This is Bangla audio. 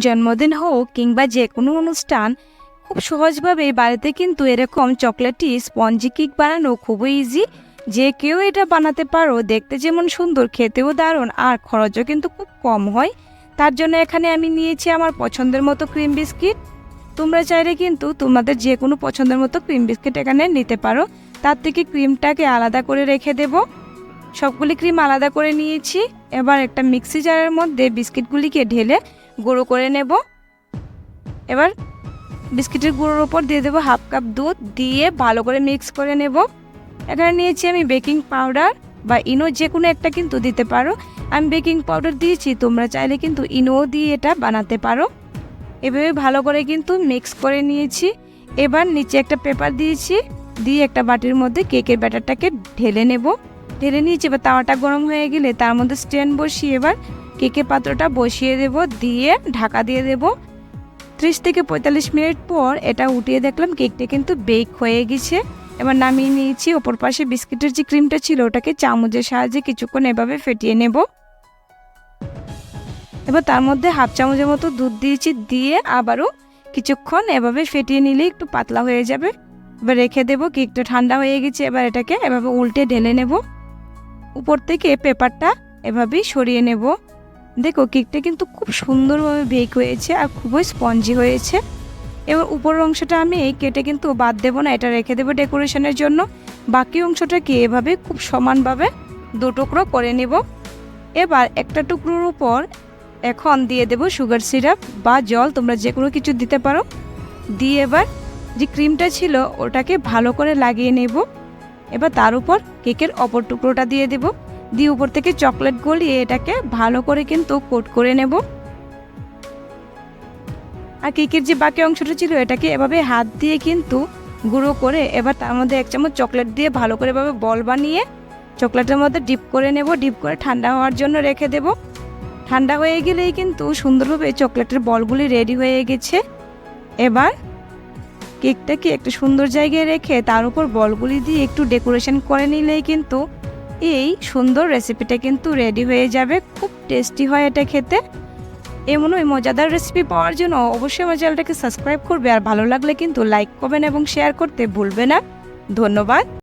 জন্মদিন হোক কিংবা যে কোনো অনুষ্ঠান, খুব সহজভাবে বাড়িতে কিন্তু এরকম চকলেটি স্পঞ্জি কেক বানানো খুবই ইজি। যে কেউ এটা বানাতে পারো। দেখতে যেমন সুন্দর, খেতেও দারুণ, আর খরচও কিন্তু খুব কম হয়। তার জন্য এখানে আমি নিয়েছি আমার পছন্দের মতো ক্রিম বিস্কিট। তোমরা চাইলে কিন্তু তোমাদের যে কোনো পছন্দের মতো ক্রিম বিস্কিট এখানে নিতে পারো। তার থেকে ক্রিমটাকে আলাদা করে রেখে দেব। সবগুলি ক্রিম আলাদা করে নিয়েছি। এবার একটা মিক্সি জারের মধ্যে বিস্কিটগুলিকে ঢেলে গুঁড়ো করে নেব। এবার বিস্কিটের গুঁড়োর ওপর দিয়ে দেবো হাফ কাপ দুধ, দিয়ে ভালো করে মিক্স করে নেব। এখানে নিয়েছি আমি বেকিং পাউডার বা ইনো, যে কোনো একটা কিন্তু দিতে পারো। আমি বেকিং পাউডার দিয়েছি, তোমরা চাইলে কিন্তু ইনোও দিয়ে এটা বানাতে পারো। এভাবে ভালো করে কিন্তু মিক্স করে নিয়েছি। এবার নিচে একটা পেপার দিয়েছি, দিয়ে একটা বাটির মধ্যে কেকের ব্যাটারটাকে ঢেলে নেব। ঢেলে নিয়েছি। এবার তাওয়াটা গরম হয়ে গেলে তার মধ্যে স্ট্যান্ড বসিয়ে এবার কেকের পাত্রটা বসিয়ে দেব, দিয়ে ঢাকা দিয়ে দেব। 30 থেকে 45 মিনিট পর এটা উঠিয়ে দেখলাম কেকটা কিন্তু বেক হয়ে গেছে। এবার নামিয়ে নিয়েছি। ওপর পাশে বিস্কিটের যে ক্রিমটা ছিল ওটাকে চামচের সাহায্যে কিছুক্ষণ এভাবে ফেটিয়ে নেব। এবার তার মধ্যে হাফ চামচের মতো দুধ দিয়েছি, দিয়ে আবারও কিছুক্ষণ এভাবে ফেটিয়ে নিলে একটু পাতলা হয়ে যাবে। এবার রেখে দেবো। কেকটা ঠান্ডা হয়ে গেছে। এবার এটাকে এভাবে উল্টে ঢেলে নেব। উপর থেকে পেপারটা এভাবেই সরিয়ে নেব। দেখো কেকটা কিন্তু খুব সুন্দরভাবে বেক হয়েছে আর খুবই স্পঞ্জি হয়েছে। এবার উপরের অংশটা আমি কেটে কিন্তু বাদ দেবো না, এটা রেখে দেবো ডেকোরেশনের জন্য। বাকি অংশটাকে এভাবে খুব সমানভাবে দু টুকরো করে নেব। এবার একটা টুকরোর উপর এখন দিয়ে দেব সুগার সিরাপ বা জল, তোমরা যে কোনো কিছু দিতে পারো। দিয়ে এবার যে ক্রিমটা ছিল ওটাকে ভালো করে লাগিয়ে নেব। এবার তার উপর কেকের অপর টুকরোটা দিয়ে দেব, দিয়ে উপর থেকে চকলেট গলিয়ে এটাকে ভালো করে কিন্তু কোট করে নেব। আর কেকের যে বাকি অংশটা ছিল এটাকে এভাবে হাত দিয়ে কিন্তু গুঁড়ো করে এবার তার মধ্যে 1 চামচ চকলেট দিয়ে ভালো করে এভাবে বল বানিয়ে চকলেটের মধ্যে ডিপ করে নেব। ডিপ করে ঠান্ডা হওয়ার জন্য রেখে দেব। ঠান্ডা হয়ে গেলেই কিন্তু সুন্দরভাবে চকলেটের বলগুলি রেডি হয়ে গেছে। এবার কেকটাকে একটা সুন্দর জায়গায় রেখে তার উপর বলগুলি দিয়ে একটু ডেকোরেশন করে নিলেই কিন্তু এই সুন্দর রেসিপিটা কিন্তু রেডি হয়ে যাবে। খুব টেস্টি হয় এটা খেতে। এমন ওই মজাদার রেসিপি পাওয়ার জন্য অবশ্যই আমার চ্যানেলটাকে সাবস্ক্রাইব করবে, আর ভালো লাগলে কিন্তু লাইক করবেন এবং শেয়ার করতে ভুলবে না। ধন্যবাদ।